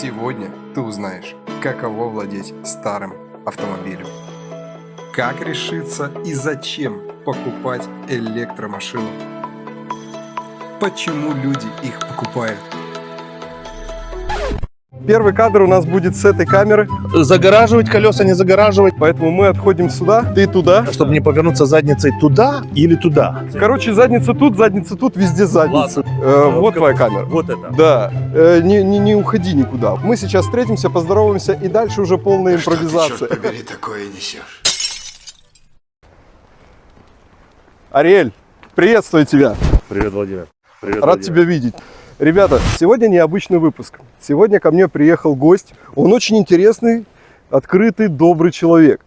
Сегодня ты узнаешь, каково владеть старым автомобилем. Как решиться и зачем покупать электромашину. Почему люди их покупают. Первый кадр у нас будет с этой камеры, Загораживать колеса, не загораживать, поэтому мы отходим сюда, ты туда. чтобы не повернуться задницей туда или туда. Короче, задница тут, везде задница. Вот твоя камера. Вот это. Да, не уходи никуда. Мы сейчас встретимся, поздороваемся, и дальше уже полная импровизация. Что ты, черт побери, такое несешь? Ариэль, приветствую тебя. Привет, Владимир. Привет, Рад тебя видеть. Ребята, сегодня необычный выпуск. Сегодня ко мне приехал гость. Он очень интересный, открытый, добрый человек.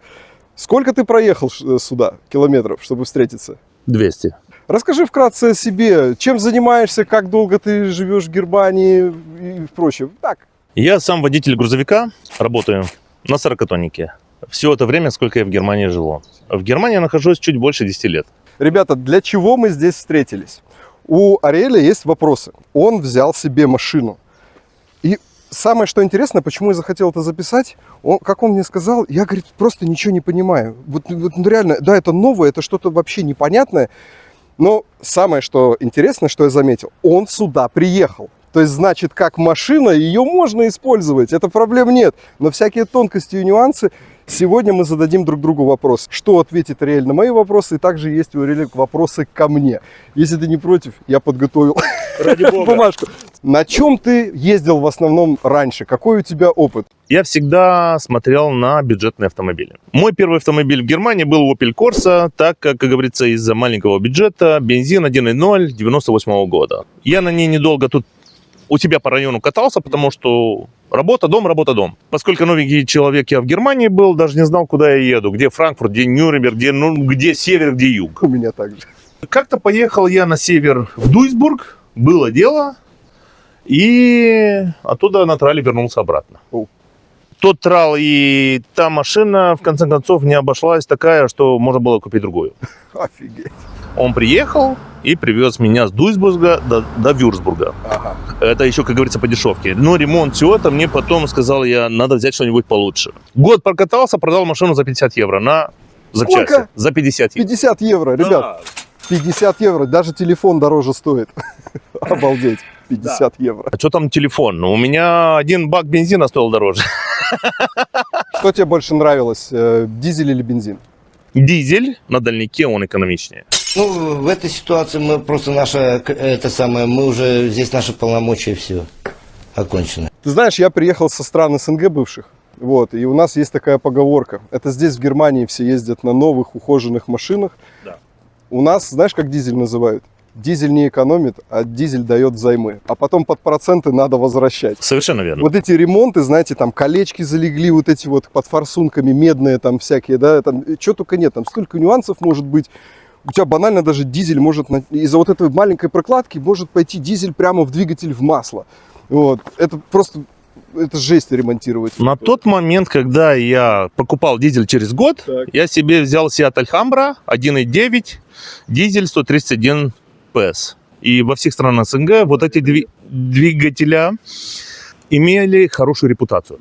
Сколько ты проехал сюда километров, чтобы встретиться? 200. Расскажи вкратце о себе. Чем занимаешься, как долго ты живешь в Германии и прочее. Так. Я сам водитель грузовика, работаю на 40-тоннике. Все это время, сколько я в Германии живу. В Германии я нахожусь чуть больше 10 лет. Ребята, для чего мы здесь встретились? У Ариэля есть вопросы. Он взял себе машину. И самое, что интересно, почему я захотел это записать, как он мне сказал, я, говорит, просто ничего не понимаю. Вот реально, да, это новое, это что-то вообще непонятное. Но самое, что интересно, что я заметил, он сюда приехал. То есть, значит, как машина, ее можно использовать, это проблем нет. Но всякие тонкости и нюансы, сегодня мы зададим друг другу вопрос. Что ответит Ариэль на мои вопросы, и также есть у Ариэля вопросы ко мне. Если ты не против, я подготовил бумажку. На чем ты ездил в основном раньше? Какой у тебя опыт? Я всегда смотрел на бюджетные автомобили. Мой первый автомобиль в Германии был Opel Corsa, так как говорится, из-за маленького бюджета, бензин 1.0 98 года. Я на ней недолго тут у тебя по району катался, потому что работа, дом. Поскольку новенький человек я в Германии был, даже не знал, куда я еду. Где Франкфурт, где Нюрнберг, где север, где юг. У меня также. Как-то поехал я на север в Дуйсбург, было дело, и оттуда на трале вернулся обратно. Тот трал и та машина, в конце концов, не обошлась такая, что можно было купить другую. Офигеть. Он приехал и привез меня с Дуйсбурга до Вюрцбурга. Ага. Это еще, как говорится, по дешевке. Но ремонт, все это, мне потом сказал, надо взять что-нибудь получше. Год прокатался, продал машину за 50 евро на запчасти. Сколько? За 50 евро. 50 евро, ребят. 50 евро, даже телефон дороже стоит. Обалдеть, 50 евро. А что там телефон? Ну, у меня 1 бак бензина стоил дороже. Что тебе больше нравилось, дизель или бензин? Дизель на дальнике, он экономичнее. Ну, в этой ситуации мы просто мы уже здесь наши полномочия все окончены. Ты знаешь, я приехал со стран СНГ бывших, вот, и у нас есть такая поговорка. Это здесь в Германии все ездят на новых ухоженных машинах. Да. У нас, знаешь, как дизель называют? Дизель не экономит, а дизель дает взаймы. А потом под проценты надо возвращать. Совершенно верно. Вот эти ремонты, знаете, там колечки залегли, вот эти вот под форсунками медные там всякие, да, там чего только нет, там столько нюансов может быть. У тебя банально даже дизель может, из-за вот этой маленькой прокладки может пойти дизель прямо в двигатель в масло. Вот, это просто, это жесть ремонтировать. На тот момент, когда я покупал дизель через год, я себе взял Seat Alhambra 1.9, дизель 131 PS. И во всех странах СНГ вот эти двигателя имели хорошую репутацию.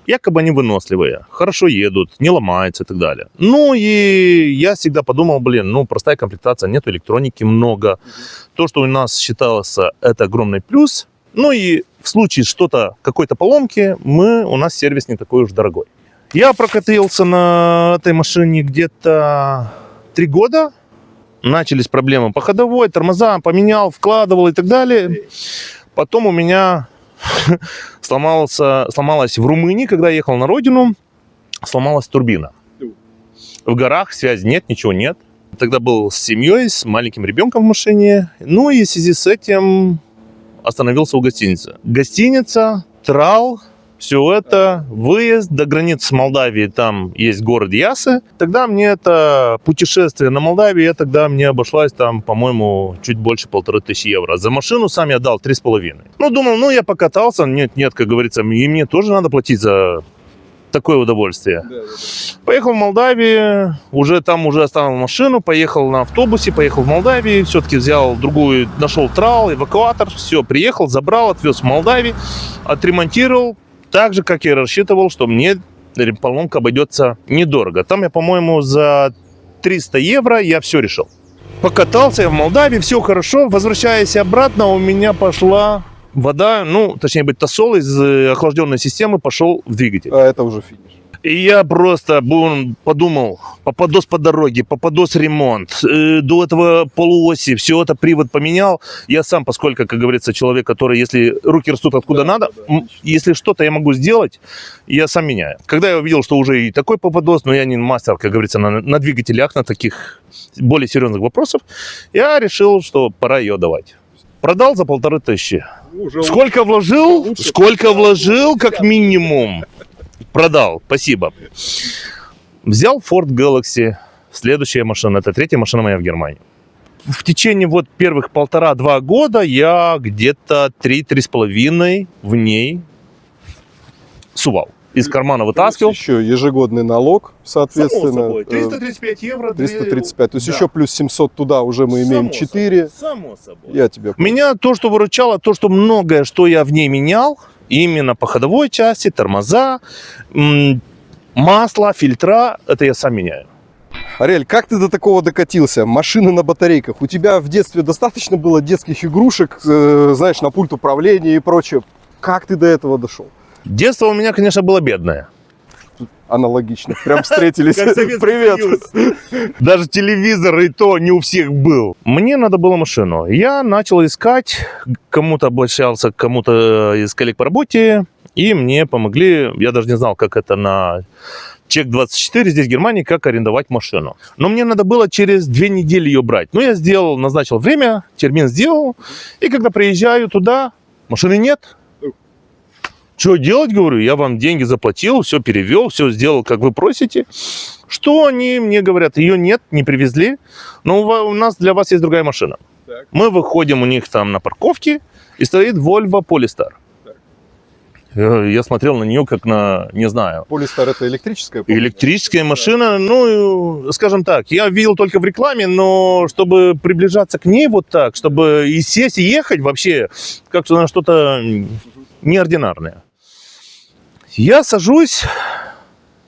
Якобы они выносливые, хорошо едут, не ломаются и так далее. Ну и я всегда подумал, простая комплектация, нет электроники много. То, что у нас считалось, это огромный плюс. Ну и в случае какой-то поломки, у нас сервис не такой уж дорогой. Я прокатился на этой машине где-то 3 года. Начались проблемы по ходовой, тормоза поменял, вкладывал и так далее. Потом у меня сломалась в Румынии, когда я ехал на родину, сломалась турбина. В горах связи нет, ничего нет. Тогда был с семьей, с маленьким ребенком в машине. Ну и в связи с этим остановился у гостиницы. Гостиница, трал, все это, выезд до границ с Молдавией, там есть город Ясы. Тогда мне это путешествие на Молдавию, мне обошлось там, по-моему, чуть больше 1500 евро. За машину сам я дал 3,5. Ну, думал, я покатался, нет, как говорится, и мне тоже надо платить за такое удовольствие. Поехал в Молдавию, уже оставил машину, поехал на автобусе, поехал в Молдавию, все-таки взял другую, нашел трал, эвакуатор, все, приехал, забрал, отвез в Молдавию, отремонтировал, так же, как я и рассчитывал, что мне поломка обойдется недорого. Там я, по-моему, за 300 евро я все решил. Покатался я в Молдавии, все хорошо, возвращаясь обратно, у меня пошла вода, точнее быть, тосол из охлажденной системы пошел в двигатель. А это уже финиш. И я просто подумал, попадос по дороге, попадос ремонт, до этого полуоси, все это привод поменял. Я сам, поскольку, как говорится, человек, который, если руки растут откуда надо, если что-то я могу сделать, я сам меняю. Когда я увидел, что уже и такой попадос, но я не мастер, как говорится, на двигателях, на таких более серьезных вопросов, я решил, что пора ее давать. Продал за 1500. Сколько вложил? Сколько вложил, как минимум. Продал, спасибо. Взял Ford Galaxy. Следующая машина, это третья машина моя в Германии. В течение первых 1,5-2 года я где-то 3-3,5 в ней сувал. Из кармана вытаскивал. Еще ежегодный налог, соответственно. Само собой. 335 евро. 335. То есть Да. еще плюс 700 туда уже мы имеем 4. Само собой. Я тебя понял. Меня то, что выручало, то, что многое, что я в ней менял, именно по ходовой части, тормоза, масло, фильтра, это я сам меняю. Ариэль, как ты до такого докатился? Машины на батарейках. У тебя в детстве достаточно было детских игрушек, знаешь, на пульт управления и прочее. Как ты до этого дошел? Детство у меня, конечно, было бедное. Аналогично. Прям встретились. Как Советский Привет. Союз. Даже телевизор и то не у всех был. Мне надо было машину. Я начал искать, кому-то обращался, кому-то из коллег по работе, и мне помогли. Я даже не знал, как это на Чек-24 здесь в Германии, как арендовать машину. Но мне надо было через 2 недели ее брать. Я сделал, назначил время, термин сделал, и когда приезжаю туда, машины нет. Что делать, говорю, я вам деньги заплатил, все перевел, все сделал, как вы просите. Что они мне говорят, ее нет, не привезли, но у нас для вас есть другая машина. Так. Мы выходим у них там на парковке, и стоит Volvo Polestar. Я смотрел на нее как на, не знаю, Polestar это электрическая? электрическая машина, скажем так, я видел только в рекламе, но чтобы приближаться к ней вот так, чтобы и сесть, и ехать вообще, как-то на что-то неординарное. Я сажусь,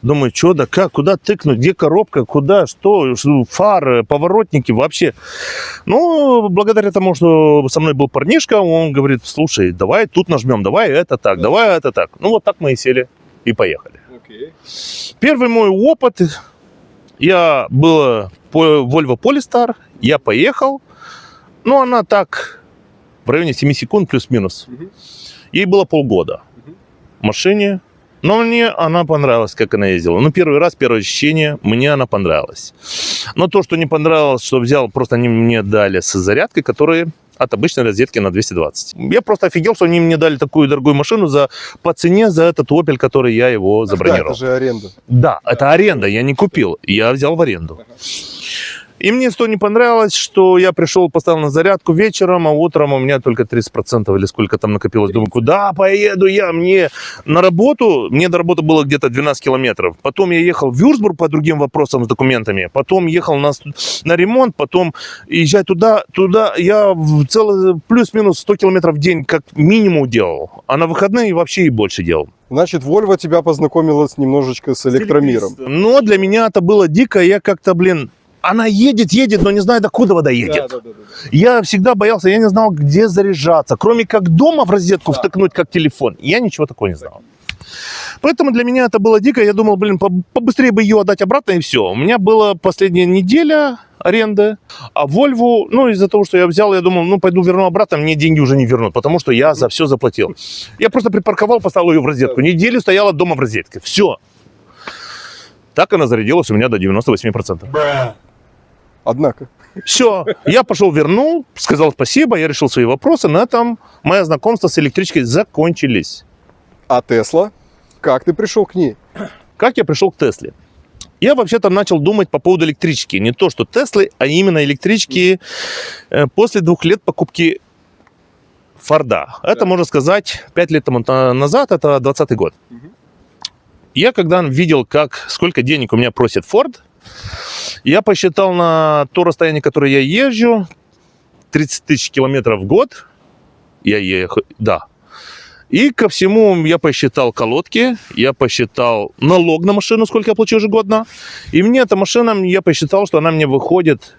думаю, что да как, куда тыкнуть, где коробка, куда, что, фары, поворотники, вообще. Благодаря тому, что со мной был парнишка, он говорит, слушай, давай тут нажмем, давай это так, давай это так. Вот так мы и сели и поехали. Окей. Первый мой опыт, было Volvo Polestar, я поехал, она так в районе 7 секунд плюс-минус. Ей было полгода в машине, но мне она понравилась, как она ездила. Первый раз, первое ощущение, мне она понравилась. Но то, что не понравилось, что взял, просто они мне дали с зарядкой, которые от обычной розетки на 220. Я просто офигел, что они мне дали такую дорогую машину по цене за этот Opel, который я его забронировал. Да, это же аренда. Да, это аренда, я не купил, я взял в аренду. И мне что не понравилось, что я пришел, поставил на зарядку вечером, а утром у меня только 30% или сколько там накопилось. Думаю, куда поеду я? Мне на работу, мне до работы было где-то 12 километров. Потом я ехал в Вюрцбург по другим вопросам с документами. Потом ехал на ремонт, потом езжать туда. Я плюс-минус 100 километров в день как минимум делал. А на выходные вообще и больше делал. Значит, Volvo тебя познакомилась немножечко с электромиром. Но для меня это было дико. Я как-то, она едет, но не знает, докуда вода едет. Да. Я всегда боялся, я не знал, где заряжаться. Кроме как дома в розетку втыкнуть, как телефон. Я ничего такого не знал. Поэтому для меня это было дико. Я думал, побыстрее бы ее отдать обратно, и все. У меня была последняя неделя аренды. А Volvo, из-за того, что я взял, я думал, пойду верну обратно, мне деньги уже не вернут, потому что я за все заплатил. Я просто припарковал, поставил ее в розетку. Неделю стояла дома в розетке. Все. Так она зарядилась у меня до 98%. Однако. Все, я пошел, вернул, сказал спасибо, я решил свои вопросы. На этом мое знакомство с электричкой закончились. А Тесла? Как ты пришел к ней? Как я пришел к Тесле? Я вообще-то начал думать по поводу электрички. Не то, что Теслы, а именно электрички после 2 лет покупки Форда. Это, можно сказать, 5 лет тому назад, это 20-й год. Я когда видел, сколько денег у меня просит Ford, я посчитал на то расстояние, которое я езжу, 30 тысяч километров в год, я ехал, да. И ко всему я посчитал колодки, я посчитал налог на машину, сколько я плачу ежегодно. И мне эта машина, я посчитал, что она мне выходит,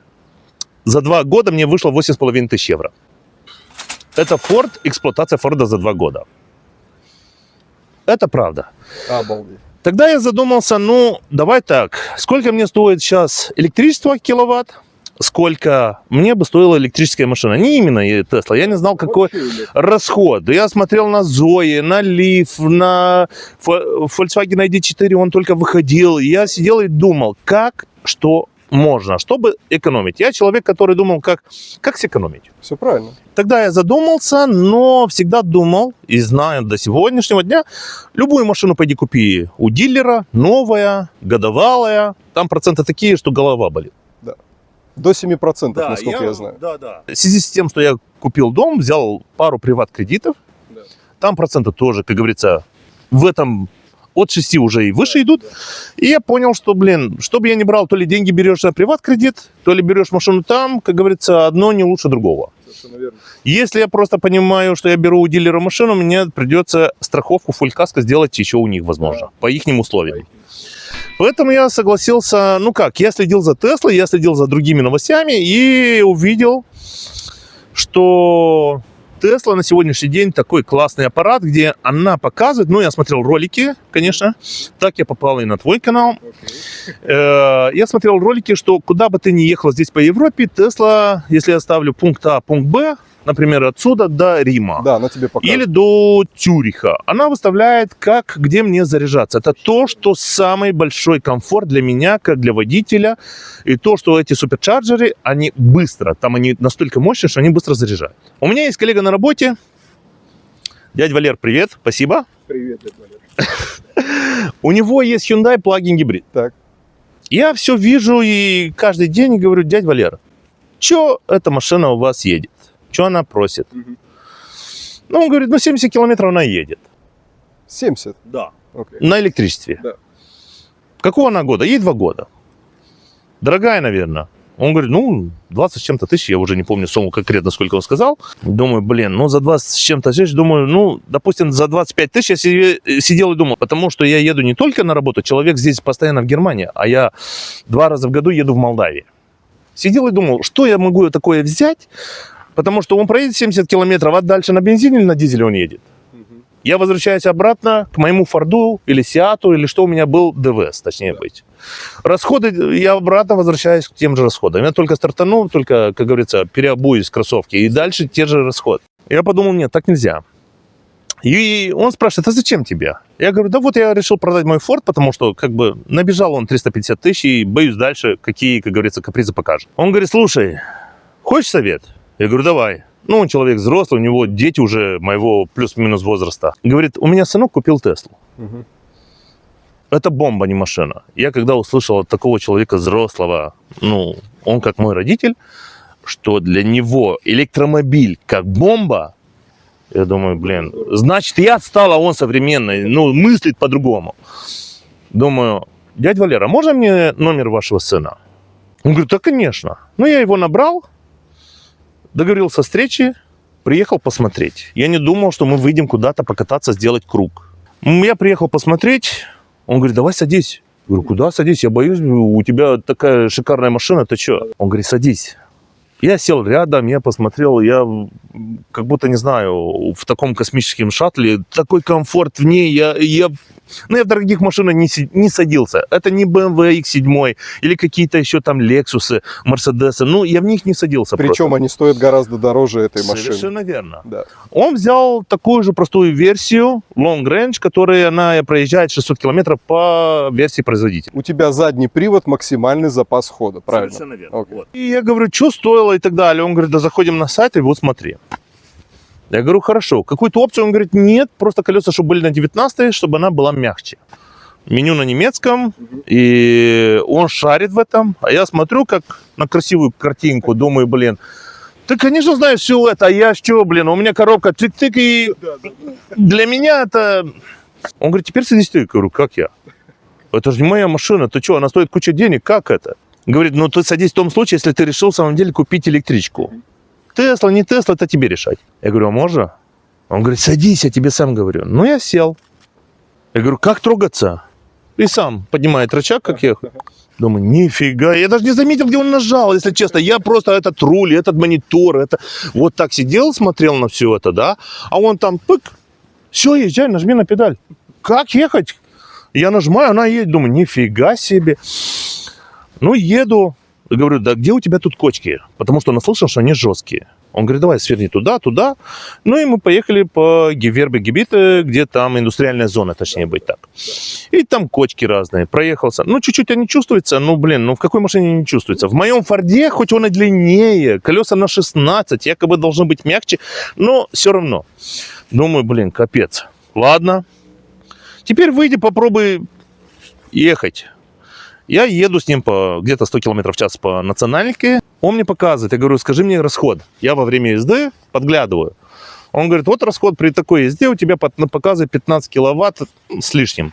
за 2 года мне вышло 8,5 тысяч евро. Это Ford, эксплуатация Форда за 2 года. Это правда. Обалдеть. Тогда я задумался, ну, давай так, сколько мне стоит сейчас электричество киловатт, сколько мне бы стоила электрическая машина. Не именно Тесла, я не знал, какой расход. Я смотрел на Zoe, на Leaf, на Volkswagen ID4, он только выходил. Я сидел и думал, как, что можно, чтобы экономить. Я человек, который думал, как сэкономить. Все правильно. Тогда я задумался, но всегда думал, и знаю до сегодняшнего дня, любую машину пойди купи у дилера, новая, годовалая, там проценты такие, что голова болит. До 7%, насколько я знаю. Да. В связи с тем, что я купил дом, взял пару приват-кредитов, там проценты тоже, как говорится, в этом от 6 уже и выше идут. И я понял, что, чтобы я не брал, то ли деньги берешь на приват-кредит, то ли берешь машину там, как говорится, одно не лучше другого. Если я просто понимаю, что я беру у дилера машину, мне придется страховку фулл-каско сделать еще у них, возможно, по их условиям. Поэтому я согласился, я следил за Теслой, я следил за другими новостями и увидел, что Тесла на сегодняшний день такой классный аппарат, где она показывает, я смотрел ролики, конечно, так я попал и на твой канал. Я смотрел ролики, что куда бы ты ни ехал здесь по Европе, Тесла, если я ставлю пункт А, пункт Б, например, отсюда до Рима, да, она тебе показывает. или до Цюриха, она выставляет, где мне заряжаться. Это то, что самый большой комфорт для меня, как для водителя, и то, что эти суперчарджеры, они быстро, там они настолько мощные, что они быстро заряжают. У меня есть коллега на работе, дядя Валер, привет, спасибо. Привет, дядя Валер. У него есть Hyundai плагин гибрид. Так. Я все вижу и каждый день говорю, дядя Валер, что эта машина у вас едет? Что она просит? Он говорит, 70 километров она едет. 70? Да. Окей. На электричестве. Да. Какого она года? Ей 2 года. Дорогая, наверное. Он говорит, 20 с чем-то тысяч, я уже не помню сумму конкретно, сколько он сказал. Думаю, за 20 с чем-то тысяч, думаю, допустим, за 25 тысяч я сидел и думал, потому что я еду не только на работу, человек здесь постоянно в Германии, а я 2 раза в году еду в Молдавию. Сидел и думал, что я могу такое взять, потому что он проедет 70 километров, а дальше на бензине или на дизеле он едет. Я возвращаюсь обратно к моему Форду или Сиату, или что у меня был ДВС, точнее быть. Расходы, я обратно возвращаюсь к тем же расходам. Я только стартанул, как говорится, переобуюсь в кроссовки, и дальше те же расходы. Я подумал, нет, так нельзя. И он спрашивает, а зачем тебе? Я говорю, да вот я решил продать мой Форд, потому что набежал он 350 тысяч, и боюсь дальше, какие, как говорится, капризы покажет. Он говорит, слушай, хочешь совет? Я говорю, давай. Он человек взрослый, у него дети уже моего плюс-минус возраста. Говорит, у меня сынок купил Теслу. Угу. Это бомба, не машина. Я когда услышал от такого человека взрослого, он как мой родитель, что для него электромобиль как бомба, я думаю, значит, я отстал, а он современный, мыслит по-другому. Думаю, дядя Валера, можно мне номер вашего сына? Он говорит, да, конечно. Я его набрал, договорился о встрече, приехал посмотреть. Я не думал, что мы выйдем куда-то покататься, сделать круг. Я приехал посмотреть, он говорит, давай садись. Я говорю, куда садись? Я боюсь, у тебя такая шикарная машина, ты что? Он говорит, садись. Я сел рядом, я посмотрел, я как будто, не знаю, в таком космическом шаттле, такой комфорт в ней, я в дорогих машинах не садился. Это не BMW X7 или какие-то еще там Lexus, Mercedes. Я в них не садился. Причем просто. Они стоят гораздо дороже этой машины. Совершенно верно. Да. Он взял такую же простую версию, Long Range, которая она проезжает 600 километров по версии производителя. У тебя задний привод, максимальный запас хода, правильно? Совершенно верно. Okay. Вот. И я говорю, что стоило и так далее. Он говорит, да заходим на сайт и вот смотри. Я говорю, хорошо. Какую-то опцию? Он говорит, нет, просто колеса, чтобы были на 19, чтобы она была мягче. Меню на немецком, и он шарит в этом. А я смотрю, как на красивую картинку, думаю, ты, конечно, знаешь все это, а я что, у меня коробка тык-тык, и для меня это Он говорит, теперь садись ты. Я говорю, как я? Это же не моя машина, ты что, она стоит кучу денег, как это? Говорит, ну ты садись в том случае, если ты решил в самом деле купить электричку. Тесла, не Тесла, это тебе решать. Я говорю, а можно? Он говорит, садись, я тебе сам говорю. Ну, я сел. Я говорю, как трогаться? И сам поднимает рычаг, как ехать. Думаю, нифига, я даже не заметил, где он нажал, если честно. Я просто этот руль, этот монитор, это вот так сидел, смотрел на все это, да, а он там, пык, все, езжай, нажми на педаль. Как ехать? Я нажимаю, она едет, думаю, нифига себе. Ну, еду, говорю, да где у тебя тут кочки? Потому что он услышал, что они жесткие. Он говорит, давай сверни туда, туда. Ну, и мы поехали по Гевербе-Гебите, где там индустриальная зона, точнее быть так. И там кочки разные. Проехался. Ну, чуть-чуть они чувствуются. Ну, блин, ну в какой машине не чувствуется? В моем Форде, хоть он и длиннее, колеса на 16, якобы должны быть мягче, но все равно. Думаю, блин, капец. Ладно. Теперь выйди, попробуй ехать. Я еду с ним по где-то 100 км в час по национальке. Он мне показывает. Я говорю, скажи мне расход. Я во время езды подглядываю. Он говорит, вот расход при такой езде у тебя показывает 15 киловатт с лишним.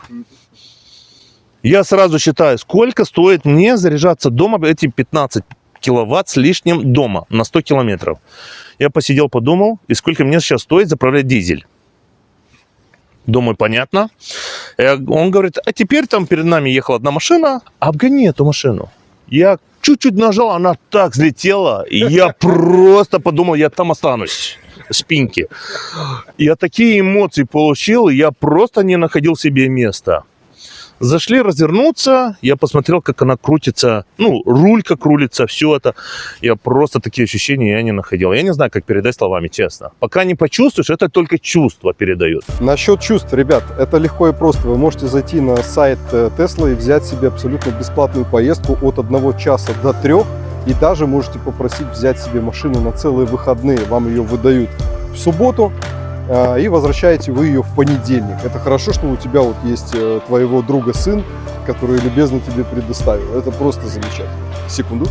Я сразу считаю, сколько стоит мне заряжаться дома эти 15 киловатт с лишним дома на 100 километров. Я посидел, подумал, и сколько мне сейчас стоит заправлять дизель. Думаю, понятно. Он говорит, а теперь там перед нами ехала одна машина, обгони эту машину. Я чуть-чуть нажал, она так взлетела, и я просто подумал, я там останусь, спинки. Я такие эмоции получил, я просто не находил себе места. Зашли развернуться, я посмотрел, как она крутится, ну, руль как рулится, все это. Я просто такие ощущения я не находил. Я не знаю, как передать словами, честно. Пока не почувствуешь, это только чувство передает. Насчет чувств, ребят, это легко и просто. Вы можете зайти на сайт Tesla и взять себе абсолютно бесплатную поездку от 1 часа до 3. И даже можете попросить взять себе машину на целые выходные. Вам ее выдают в субботу. И возвращаете вы ее в понедельник. Это хорошо, что у тебя вот есть твоего друга сын, который любезно тебе предоставил. Это просто замечательно. Секунду.